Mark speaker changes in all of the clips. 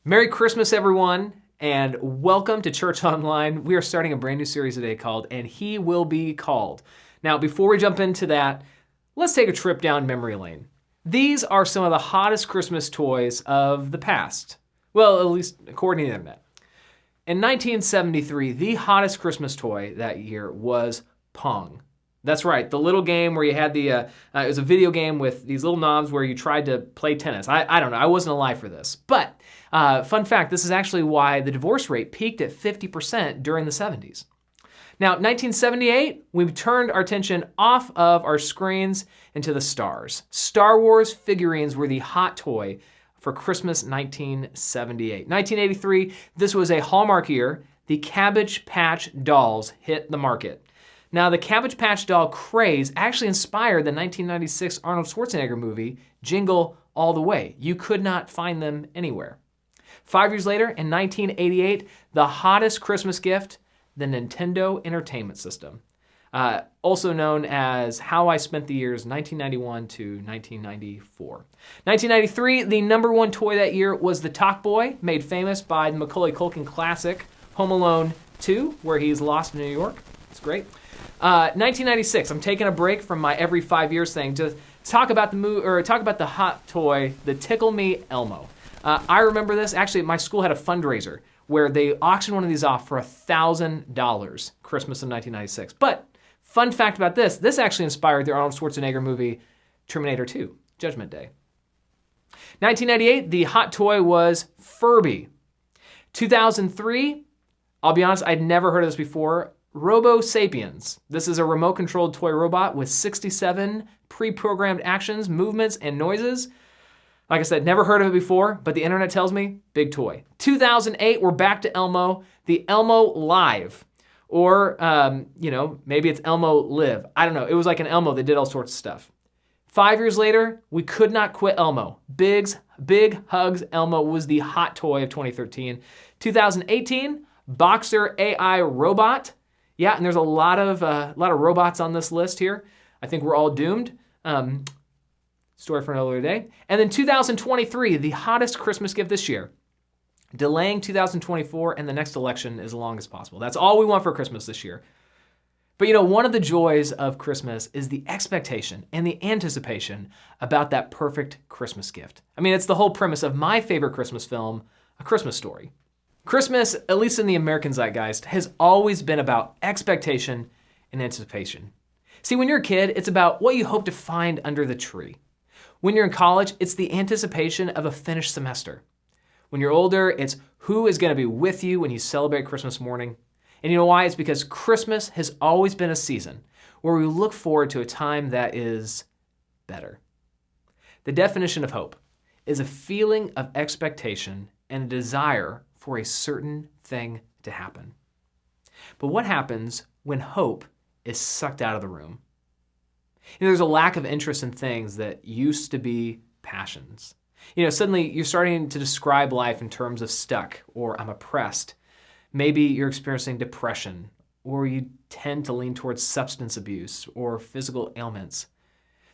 Speaker 1: Merry Christmas, everyone, and welcome to Church Online. We are starting a brand new series today called And He Will Be Called. Now, before we jump into that, let's take a trip down memory lane. These are some of the hottest Christmas toys of the past. Well, at least according to the internet. In 1973, the hottest Christmas toy that year was Pong. That's right, the little game where you had it was a video game with these little knobs where you tried to play tennis. I don't know, I wasn't alive for this. But fun fact, this is actually why the divorce rate peaked at 50% during the 70s. Now, 1978, we turned our attention off of our screens into the stars. Star Wars figurines were the hot toy for Christmas 1978. 1983, this was a Hallmark year. The Cabbage Patch dolls hit the market. Now, the Cabbage Patch doll craze actually inspired the 1996 Arnold Schwarzenegger movie, Jingle All the Way. You could not find them anywhere. 5 years later, in 1988, the hottest Christmas gift, the Nintendo Entertainment System, also known as How I Spent the Years 1991 to 1994. 1993, the number one toy that year was the Talk Boy, made famous by the Macaulay Culkin classic Home Alone 2, where he's lost in New York. It's great. 1996, I'm taking a break from my every 5 years thing to talk about the hot toy, the Tickle Me Elmo. I remember this. Actually, my school had a fundraiser where they auctioned one of these off for $1,000 Christmas of 1996. But fun fact about this actually inspired the Arnold Schwarzenegger movie Terminator 2, Judgment Day. 1998, the hot toy was Furby. 2003, I'll be honest, I'd never heard of this before. Robo Sapiens. This is a remote-controlled toy robot with 67 pre-programmed actions, movements, and noises. Like I said, never heard of it before, but the internet tells me, big toy. 2008, we're back to Elmo, the Elmo Live. Or, maybe it's Elmo Live. I don't know. It was like an Elmo that did all sorts of stuff. 5 years later, we could not quit Elmo. Big Hugs Elmo was the hot toy of 2013. 2018, Boxer AI Robot. Yeah, and there's a lot of robots on this list here. I think we're all doomed. Story for another day. And then 2023, the hottest Christmas gift this year. Delaying 2024 and the next election as long as possible. That's all we want for Christmas this year. But one of the joys of Christmas is the expectation and the anticipation about that perfect Christmas gift. I mean, it's the whole premise of my favorite Christmas film, A Christmas Story. Christmas, at least in the American zeitgeist, has always been about expectation and anticipation. See, when you're a kid, it's about what you hope to find under the tree. When you're in college, it's the anticipation of a finished semester. When you're older, it's who is going to be with you when you celebrate Christmas morning. And you know why? It's because Christmas has always been a season where we look forward to a time that is better. The definition of hope is a feeling of expectation and a desire for a certain thing to happen. But what happens when hope is sucked out of the room? There's a lack of interest in things that used to be passions. Suddenly you're starting to describe life in terms of stuck or I'm oppressed. Maybe you're experiencing depression, or you tend to lean towards substance abuse or physical ailments.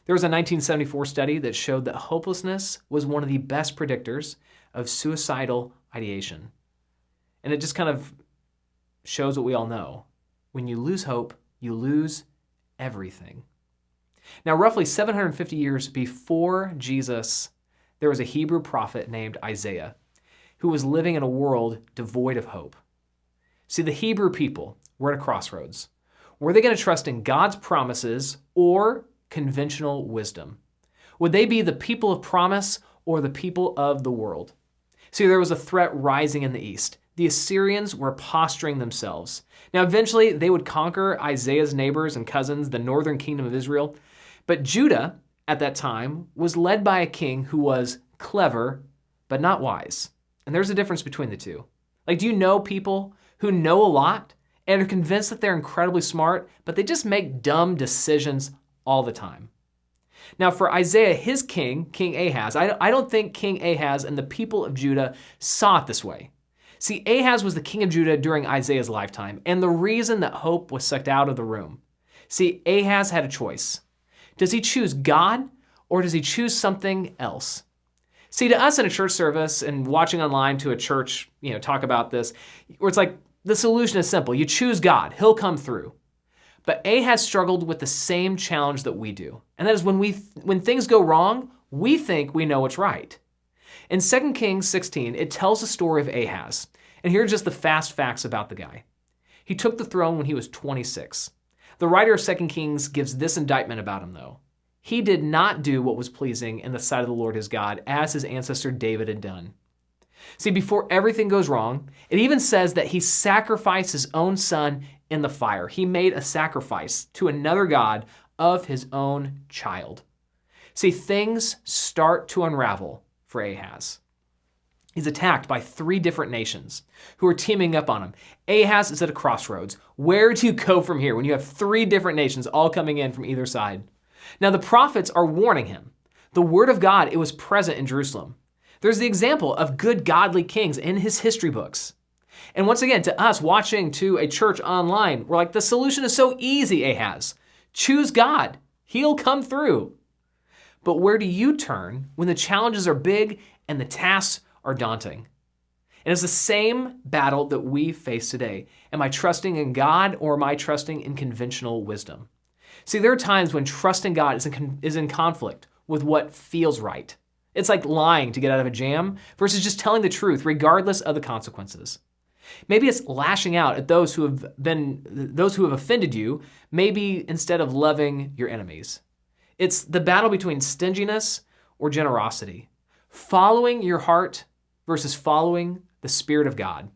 Speaker 1: There was a 1974 study that showed that hopelessness was one of the best predictors of suicidal ideation. And it just kind of shows what we all know. When you lose hope, you lose everything. Now, roughly 750 years before Jesus, there was a Hebrew prophet named Isaiah who was living in a world devoid of hope. See, the Hebrew people were at a crossroads. Were they going to trust in God's promises or conventional wisdom? Would they be the people of promise or the people of the world? See, there was a threat rising in the east. The Assyrians were posturing themselves. Now, eventually, they would conquer Isaiah's neighbors and cousins, the northern kingdom of Israel. But Judah, at that time, was led by a king who was clever, but not wise. And there's a difference between the two. Do you know people who know a lot and are convinced that they're incredibly smart, but they just make dumb decisions all the time? Now, for Isaiah, his king, King Ahaz, I don't think King Ahaz and the people of Judah saw it this way. See, Ahaz was the king of Judah during Isaiah's lifetime, and the reason that hope was sucked out of the room. See, Ahaz had a choice. Does he choose God or does he choose something else? See, to us in a church service and watching online to a church, talk about this, where it's like the solution is simple. You choose God, he'll come through. But Ahaz struggled with the same challenge that we do. And that is when things go wrong, we think we know what's right. In 2 Kings 16, it tells the story of Ahaz. And here are just the fast facts about the guy. He took the throne when he was 26. The writer of 2 Kings gives this indictment about him, though. He did not do what was pleasing in the sight of the Lord his God, as his ancestor David had done. See, before everything goes wrong, it even says that he sacrificed his own son in the fire. He made a sacrifice to another god of his own child. See, things start to unravel for Ahaz. He's attacked by 3 different nations who are teaming up on him. Ahaz is at a crossroads. Where do you go from here when you have 3 different nations all coming in from either side? Now, the prophets are warning him. The word of God, it was present in Jerusalem. There's the example of good, godly kings in his history books. And once again, to us watching to a church online, we're like, the solution is so easy, Ahaz. Choose God. He'll come through. But where do you turn when the challenges are big and the tasks are daunting? And it's the same battle that we face today. Am I trusting in God or am I trusting in conventional wisdom? See, there are times when trusting God is in conflict with what feels right. It's like lying to get out of a jam versus just telling the truth regardless of the consequences. Maybe it's lashing out at those who have offended you, maybe instead of loving your enemies. It's the battle between stinginess or generosity, following your heart versus following the Spirit of God.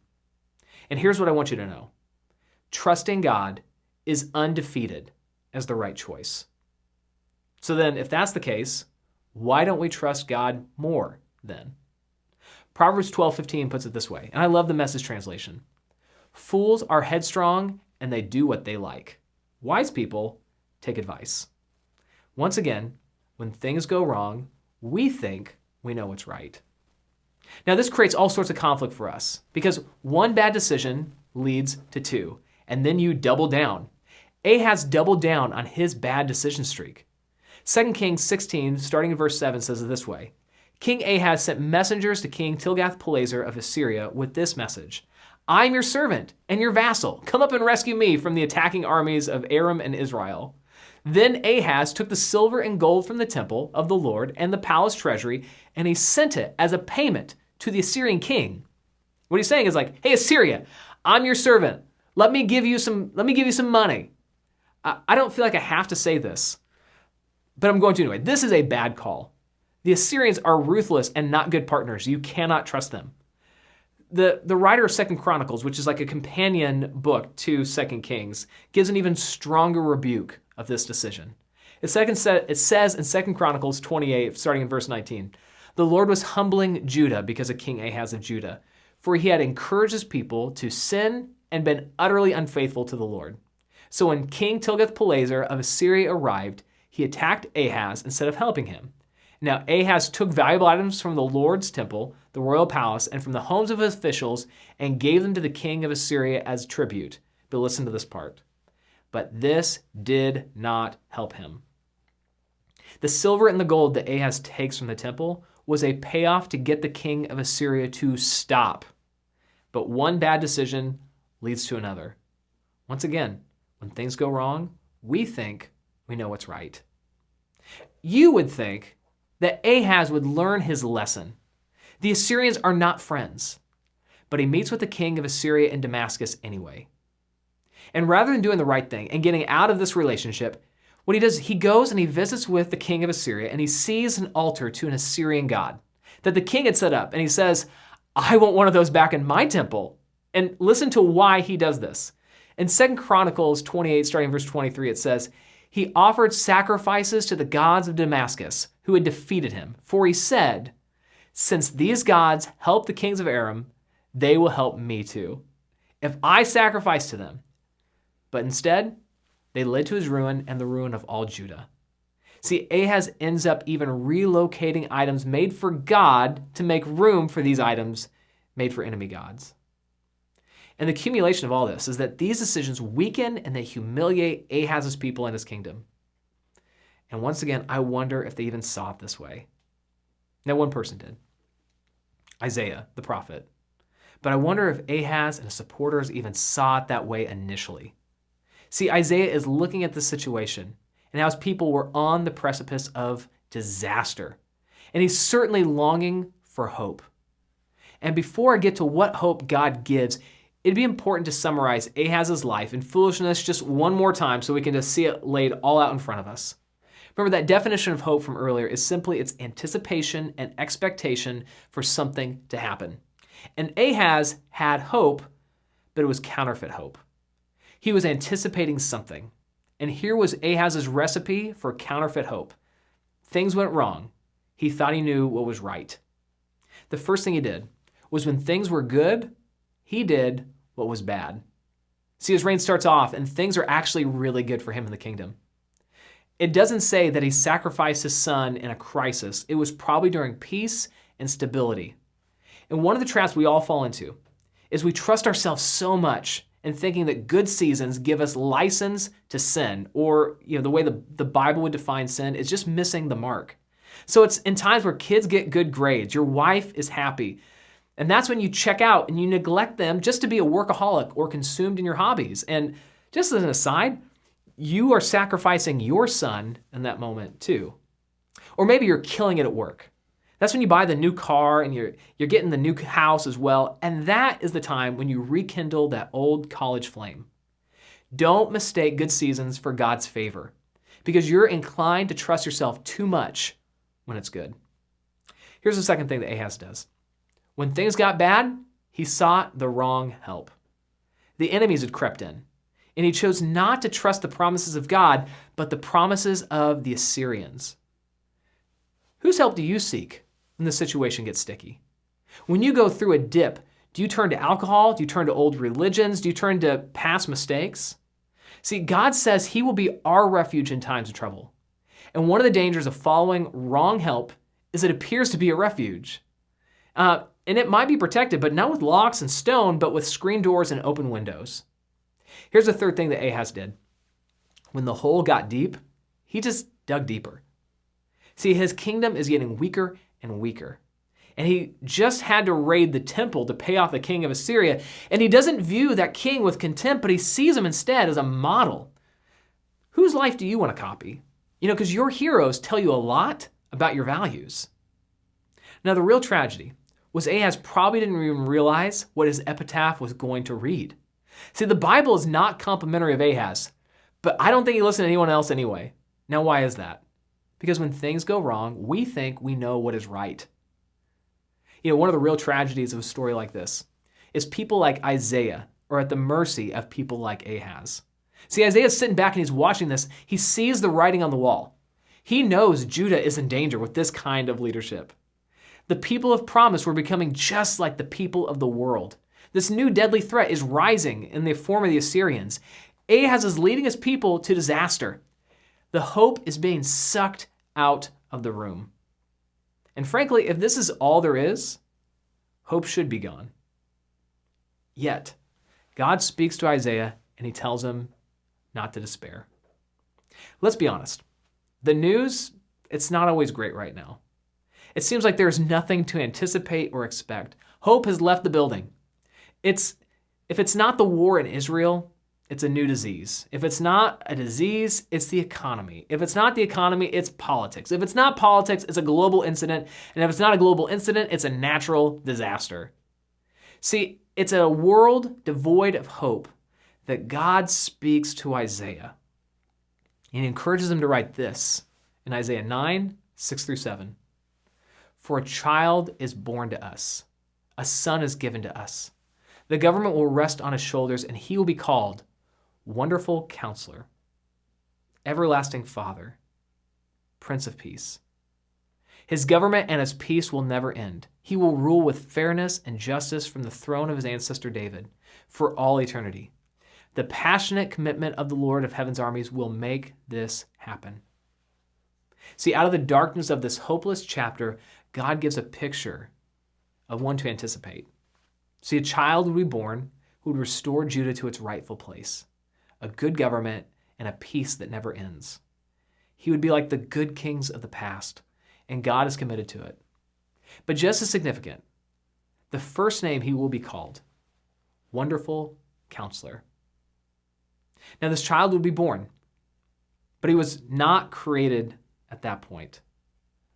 Speaker 1: And here's what I want you to know. Trusting God is undefeated as the right choice. So then, if that's the case, why don't we trust God more then? Proverbs 12:15 puts it this way, and I love the Message translation. Fools are headstrong and they do what they like. Wise people take advice. Once again, when things go wrong, we think we know what's right. Now, this creates all sorts of conflict for us because one bad decision leads to 2, and then you double down. Ahaz doubled down on his bad decision streak. 2 Kings 16, starting in verse 7, says it this way. King Ahaz sent messengers to King Tilgath-Pileser of Assyria with this message. I am your servant and your vassal. Come up and rescue me from the attacking armies of Aram and Israel. Then Ahaz took the silver and gold from the temple of the Lord and the palace treasury, and he sent it as a payment to the Assyrian king. What he's saying is like, hey, Assyria, I'm your servant. Let me give you some money. I don't feel like I have to say this, but I'm going to anyway. This is a bad call. The Assyrians are ruthless and not good partners. You cannot trust them. The writer of 2 Chronicles, which is like a companion book to 2 Kings, gives an even stronger rebuke of this decision. It says in 2 Chronicles 28, starting in verse 19, the Lord was humbling Judah because of King Ahaz of Judah, for he had encouraged his people to sin and been utterly unfaithful to the Lord. So when King Tilgath-Pileser of Assyria arrived, he attacked Ahaz instead of helping him. Now Ahaz took valuable items from the Lord's temple, the royal palace, and from the homes of his officials, and gave them to the king of Assyria as tribute. But listen to this part. But this did not help him. The silver and the gold that Ahaz takes from the temple was a payoff to get the king of Assyria to stop. But one bad decision leads to another. Once again, when things go wrong, we think we know what's right. You would think that Ahaz would learn his lesson. The Assyrians are not friends, but he meets with the king of Assyria in Damascus anyway. And rather than doing the right thing and getting out of this relationship, what he does, he goes and he visits with the king of Assyria and he sees an altar to an Assyrian god that the king had set up. And he says, I want one of those back in my temple. And listen to why he does this. In 2 Chronicles 28, starting verse 23, it says, he offered sacrifices to the gods of Damascus who had defeated him. For he said, since these gods helped the kings of Aram, they will help me too, if I sacrifice to them. But instead, they led to his ruin and the ruin of all Judah. See, Ahaz ends up even relocating items made for God to make room for these items made for enemy gods. And the accumulation of all this is that these decisions weaken and they humiliate Ahaz's people and his kingdom. And once again, I wonder if they even saw it this way. Now, one person did. Isaiah, the prophet. But I wonder if Ahaz and his supporters even saw it that way initially. See, Isaiah is looking at this situation and how his people were on the precipice of disaster. And he's certainly longing for hope. And before I get to what hope God gives, it'd be important to summarize Ahaz's life and foolishness just one more time so we can just see it laid all out in front of us. Remember, that definition of hope from earlier is simply its anticipation and expectation for something to happen. And Ahaz had hope, but it was counterfeit hope. He was anticipating something. And here was Ahaz's recipe for counterfeit hope. Things went wrong. He thought he knew what was right. The first thing he did was when things were good, he did what was bad. See, his reign starts off and things are actually really good for him in the kingdom. It doesn't say that he sacrificed his son in a crisis. It was probably during peace and stability. And one of the traps we all fall into is we trust ourselves so much in thinking that good seasons give us license to sin, or the way the Bible would define sin is just missing the mark. So it's in times where kids get good grades, your wife is happy, and that's when you check out and you neglect them just to be a workaholic or consumed in your hobbies. And just as an aside, you are sacrificing your son in that moment too. Or maybe you're killing it at work. That's when you buy the new car and you're getting the new house as well. And that is the time when you rekindle that old college flame. Don't mistake good seasons for God's favor, because you're inclined to trust yourself too much when it's good. Here's the second thing that Ahaz does. When things got bad, he sought the wrong help. The enemies had crept in, and he chose not to trust the promises of God, but the promises of the Assyrians. Whose help do you seek when the situation gets sticky? When you go through a dip, do you turn to alcohol? Do you turn to old religions? Do you turn to past mistakes? See, God says he will be our refuge in times of trouble. And one of the dangers of following wrong help is it appears to be a refuge. And it might be protected, but not with locks and stone, but with screen doors and open windows. Here's the third thing that Ahaz did. When the hole got deep, he just dug deeper. See, his kingdom is getting weaker and weaker. And he just had to raid the temple to pay off the king of Assyria. And he doesn't view that king with contempt, but he sees him instead as a model. Whose life do you want to copy? Because your heroes tell you a lot about your values. Now, the real tragedy was Ahaz probably didn't even realize what his epitaph was going to read. See, the Bible is not complimentary of Ahaz, but I don't think he listened to anyone else anyway. Now, why is that? Because when things go wrong, we think we know what is right. One of the real tragedies of a story like this is people like Isaiah are at the mercy of people like Ahaz. See, Isaiah's sitting back and he's watching this. He sees the writing on the wall. He knows Judah is in danger with this kind of leadership. The people of promise were becoming just like the people of the world. This new deadly threat is rising in the form of the Assyrians. Ahaz is leading his people to disaster. The hope is being sucked out of the room. And frankly, if this is all there is, hope should be gone. Yet, God speaks to Isaiah and he tells him not to despair. Let's be honest. The news, it's not always great right now. It seems like there's nothing to anticipate or expect. Hope has left the building. If it's not the war in Israel, it's a new disease. If it's not a disease, it's the economy. If it's not the economy, it's politics. If it's not politics, it's a global incident. And if it's not a global incident, it's a natural disaster. See, it's a world devoid of hope that God speaks to Isaiah. And he encourages him to write this in Isaiah 9, 6-7. For a child is born to us, a son is given to us. The government will rest on his shoulders, and he will be called Wonderful Counselor, Everlasting Father, Prince of Peace. His government and his peace will never end. He will rule with fairness and justice from the throne of his ancestor David for all eternity. The passionate commitment of the Lord of heaven's armies will make this happen. See, out of the darkness of this hopeless chapter, God gives a picture of one to anticipate. See, a child would be born who would restore Judah to its rightful place, a good government and a peace that never ends. He would be like the good kings of the past, and God is committed to it. But just as significant, The first name he will be called, Wonderful Counselor. Now this child would be born, but he was not created at that point.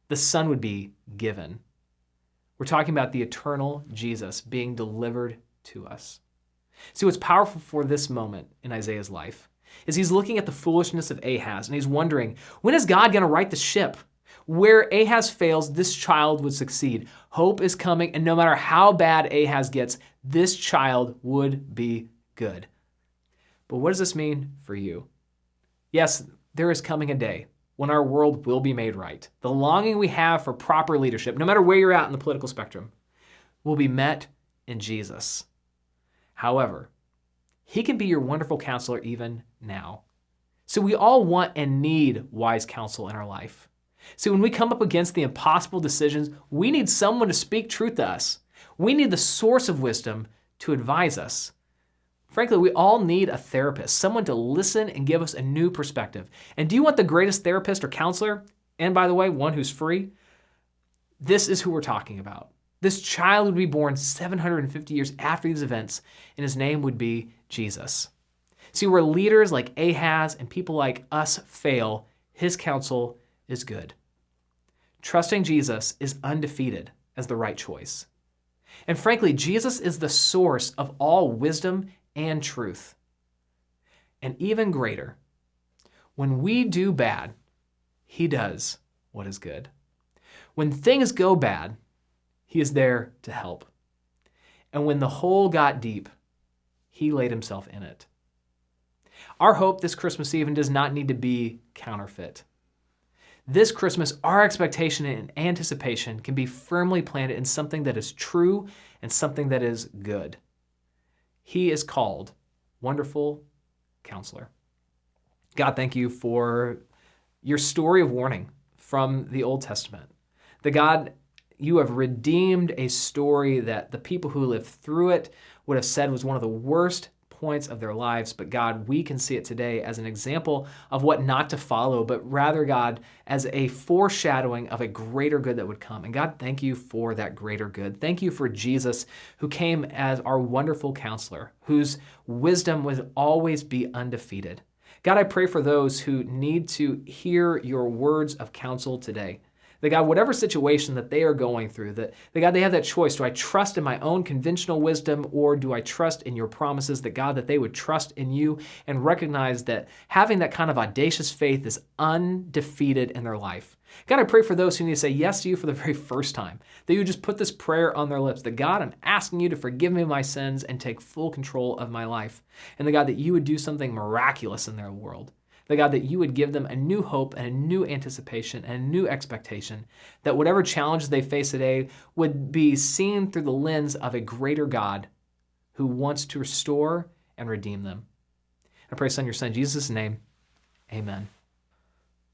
Speaker 1: The Son would be given. We're talking about the eternal Jesus being delivered to us. See, what's powerful for this moment in Isaiah's life is he's looking at the foolishness of Ahaz, and he's wondering, when is God going to right the ship? Where Ahaz fails, this child would succeed. Hope is coming, and no matter how bad Ahaz gets, this child would be good. But what does this mean for you? Yes, there is coming a day when our world will be made right. The longing we have for proper leadership, no matter where you're at in the political spectrum, will be met in Jesus. However, he can be your wonderful counselor even now. So we all want and need wise counsel in our life. See, when we come up against the impossible decisions, we need someone to speak truth to us. We need the source of wisdom to advise us. Frankly, we all need a therapist, someone to listen and give us a new perspective. And do you want the greatest therapist or counselor? And by the way, one who's free? This is who we're talking about. This child would be born 750 years after these events, and his name would be Jesus. See, where leaders like Ahaz and people like us fail, his counsel is good. Trusting Jesus is undefeated as the right choice. And frankly, Jesus is the source of all wisdom and truth. And even greater, when we do bad, he does what is good. When things go bad, he is there to help. And when the hole got deep, he laid himself in it. Our hope this Christmas Eve does not need to be counterfeit. This Christmas, our expectation and anticipation can be firmly planted in something that is true and something that is good. He is called Wonderful Counselor. God, thank you for your story of warning from the Old Testament. The God, you have redeemed a story that the people who lived through it would have said was one of the worst points of their lives. But God, we can see it today as an example of what not to follow, but rather, God, as a foreshadowing of a greater good that would come. And God, thank you for that greater good. Thank you for Jesus, who came as our wonderful counselor, whose wisdom would always be undefeated. God, I pray for those who need to hear your words of counsel today. That God, whatever situation that they are going through, that God, they have that choice. Do I trust in my own conventional wisdom, or do I trust in your promises? That God, that they would trust in you and recognize that having that kind of audacious faith is undefeated in their life. God, I pray for those who need to say yes to you for the very first time, that you just put this prayer on their lips, that God, I'm asking you to forgive me my sins and take full control of my life. And that God, that you would do something miraculous in their world. That God, that you would give them a new hope and a new anticipation and a new expectation, that whatever challenge they face today would be seen through the lens of a greater God who wants to restore and redeem them. I pray, Son, your Son, Jesus' name, amen.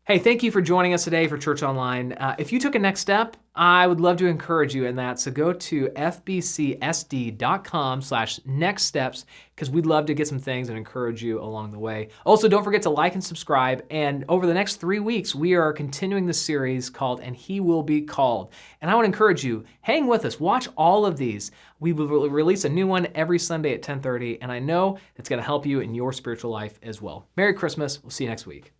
Speaker 1: Hey, thank you for joining us today for Church Online. If you took a next step, I would love to encourage you in that. So go to fbcsd.com/next steps, because we'd love to get some things and encourage you along the way. Also, don't forget to like and subscribe. And over the next 3 weeks, we are continuing the series called And He Will Be Called. And I want to encourage you, hang with us. Watch all of these. We will release a new one every Sunday at 10:30. And I know it's going to help you in your spiritual life as well. Merry Christmas. We'll see you next week.